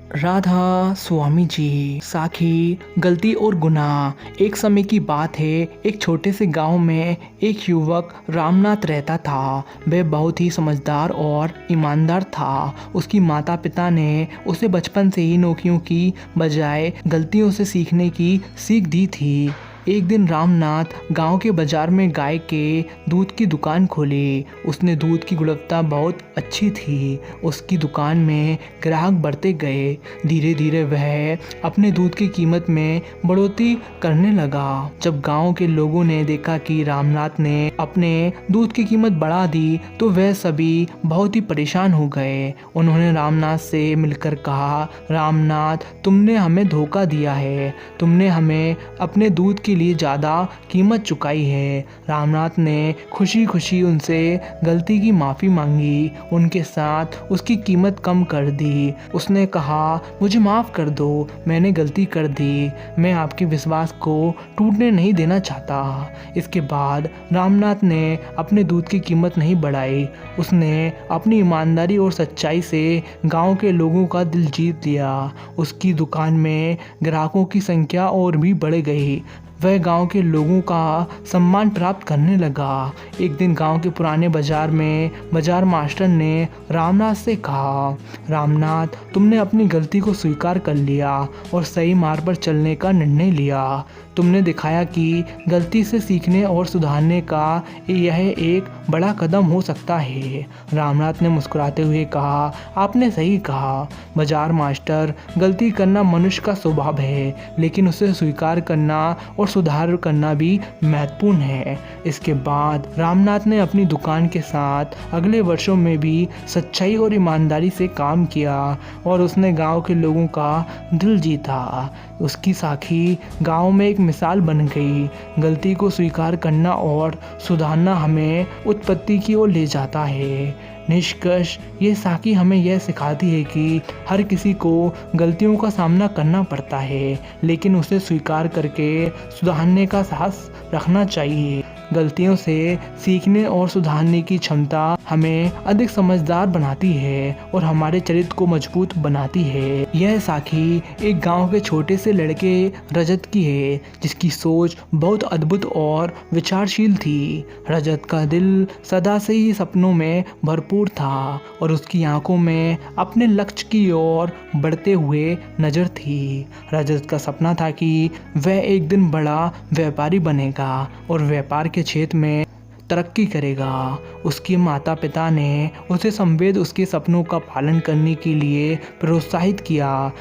राधा स्वामी जी। साखी, गलती और गुनाह। एक समय की बात है, एक छोटे से गांव में एक युवक रामनाथ रहता था। वह बहुत ही समझदार और ईमानदार था। उसकी माता पिता ने उसे बचपन से ही नौकरियों की बजाय गलतियों से सीखने की सीख दी थी। एक दिन रामनाथ गांव के बाजार में गाय के दूध की दुकान खोली। उसने दूध की गुणवत्ता बहुत अच्छी थी। उसकी दुकान में ग्राहक बढ़ते गए। धीरे धीरे वह अपने दूध की कीमत में बढ़ोतरी करने लगा। जब गांव के लोगों ने देखा कि रामनाथ ने अपने दूध की कीमत बढ़ा दी तो वह सभी बहुत ही परेशान हो गए। उन्होंने रामनाथ से मिलकर कहा, रामनाथ, तुमने हमें धोखा दिया है। तुमने हमें अपने दूध के लिए ज़्यादा कीमत चुकाई है। रामनाथ ने खुशी खुशी उनसे गलती की माफ़ी मांगी। उनके साथ उसकी कीमत कम कर दी। उसने कहा, मुझे माफ़ कर दो, मैंने गलती कर दी। मैं आपके विश्वास को टूटने नहीं देना चाहता। इसके बाद रामनाथ ने अपने दूध की कीमत नहीं बढ़ाई। उसने अपनी ईमानदारी और सच्चाई से गांव के लोगों का दिल जीत लिया। उसकी दुकान में ग्राहकों की संख्या और भी बढ़ गई। वह गांव के लोगों का सम्मान प्राप्त करने लगा। एक दिन गांव के पुराने बाजार में बाजार मास्टर ने रामनाथ से कहा, रामनाथ, तुमने अपनी गलती को स्वीकार कर लिया और सही मार्ग पर चलने का निर्णय लिया। तुमने दिखाया कि गलती से सीखने और सुधारने का यह एक बड़ा कदम हो सकता है। रामनाथ ने मुस्कुराते हुए कहा, आपने सही कहा बाजार मास्टर, गलती करना मनुष्य का स्वभाव है, लेकिन उसे स्वीकार करना और सुधार करना भी महत्वपूर्ण है। इसके बाद रामनाथ ने अपनी दुकान के साथ अगले वर्षों में भी सच्चाई और ईमानदारी से काम किया और उसने गांव के लोगों का दिल जीता। उसकी साखी गांव में एक मिसाल बन गई। गलती को स्वीकार करना और सुधारना हमें उत्पत्ति की ओर ले जाता है। निष्कर्ष, ये साखी हमें यह सिखाती है कि हर किसी को गलतियों का सामना करना पड़ता है, लेकिन उसे स्वीकार करके सुधारने का साहस रखना चाहिए। गलतियों से सीखने और सुधारने की क्षमता हमें अधिक समझदार बनाती है और हमारे चरित्र को मजबूत बनाती है। यह साखी एक गांव के छोटे से लड़के रजत की है, जिसकी सोच बहुत अद्भुत और विचारशील थी। रजत का दिल सदा से ही सपनों में भरपूर था और उसकी आंखों में अपने लक्ष्य की ओर बढ़ते हुए नजर थी। रजत का सपना था कि वह एक दिन बड़ा व्यापारी बनेगा और व्यापार के क्षेत्र में तरक्की करेगा। उसके माता पिता ने उसे संवेद उसके सपनों का पालन करने के लिए प्रोत्साहित किया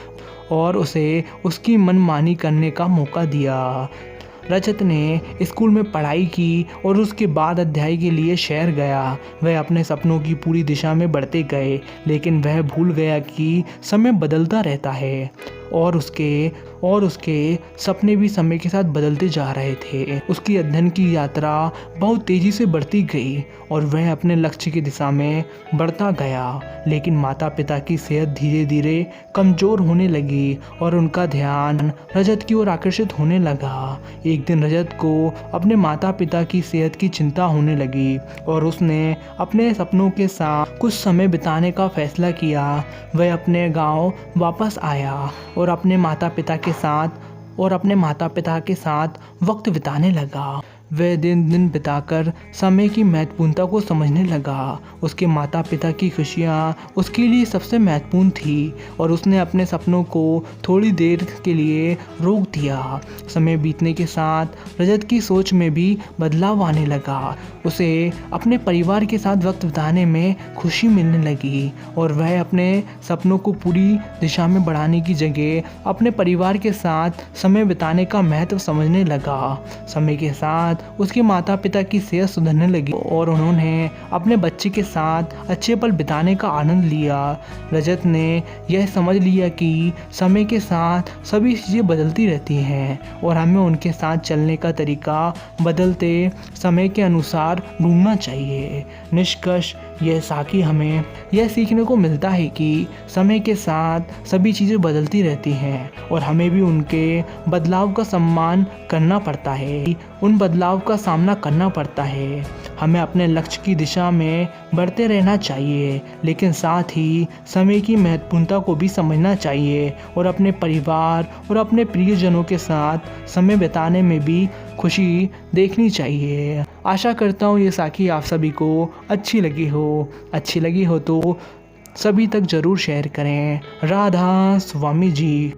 और उसे उसकी मनमानी करने का मौका दिया। रजत ने स्कूल में पढ़ाई की और उसके बाद अध्याय के लिए शहर गया। वह अपने सपनों की पूरी दिशा में बढ़ते गए, लेकिन वह भूल गया कि समय बदलता रहता है और उसके सपने भी समय के साथ बदलते जा रहे थे। उसकी अध्ययन की यात्रा बहुत तेजी से बढ़ती गई और वह अपने लक्ष्य की दिशा में बढ़ता गया, लेकिन माता पिता की सेहत धीरे धीरे कमजोर होने लगी और उनका ध्यान रजत की ओर आकर्षित होने लगा। एक दिन रजत को अपने माता पिता की सेहत की चिंता होने लगी और उसने अपने सपनों के साथ कुछ समय बिताने का फैसला किया। वह अपने गांव वापस आया और अपने माता पिता के साथ वक्त बिताने लगा। वह दिन दिन बिताकर समय की महत्वपूर्णता को समझने लगा। उसके माता पिता की खुशियाँ उसके लिए सबसे महत्वपूर्ण थी और उसने अपने सपनों को थोड़ी देर के लिए रोक दिया। समय बीतने के साथ रजत की सोच में भी बदलाव आने लगा। उसे अपने परिवार के साथ वक्त बिताने में खुशी मिलने लगी और वह अपने सपनों को पूरी दिशा में बढ़ाने की जगह अपने परिवार के साथ समय बिताने का महत्व समझने लगा। समय के साथ उसके माता पिता की सेहत सुधरने लगी और उन्होंने अपने बच्चे के साथ अच्छे पल बिताने का आनंद लिया। रजत ने यह समझ लिया कि समय के साथ सभी चीज़ें बदलती रहती हैं और हमें उनके साथ चलने का तरीका बदलते समय के अनुसार ढूंढना चाहिए। निष्कर्ष, यह साखी हमें यह सीखने को मिलता है कि समय के साथ सभी चीज़ें बदलती रहती हैं और हमें भी उनके बदलाव का सम्मान करना पड़ता है, उन बदलाव का सामना करना पड़ता है। हमें अपने लक्ष्य की दिशा में बढ़ते रहना चाहिए, लेकिन साथ ही समय की महत्वपूर्णता को भी समझना चाहिए और अपने परिवार और अपने प्रियजनों के साथ समय बिताने में भी खुशी देखनी चाहिए। आशा करता हूँ ये साखी आप सभी को अच्छी लगी हो तो सभी तक ज़रूर शेयर करें। राधा स्वामी जी।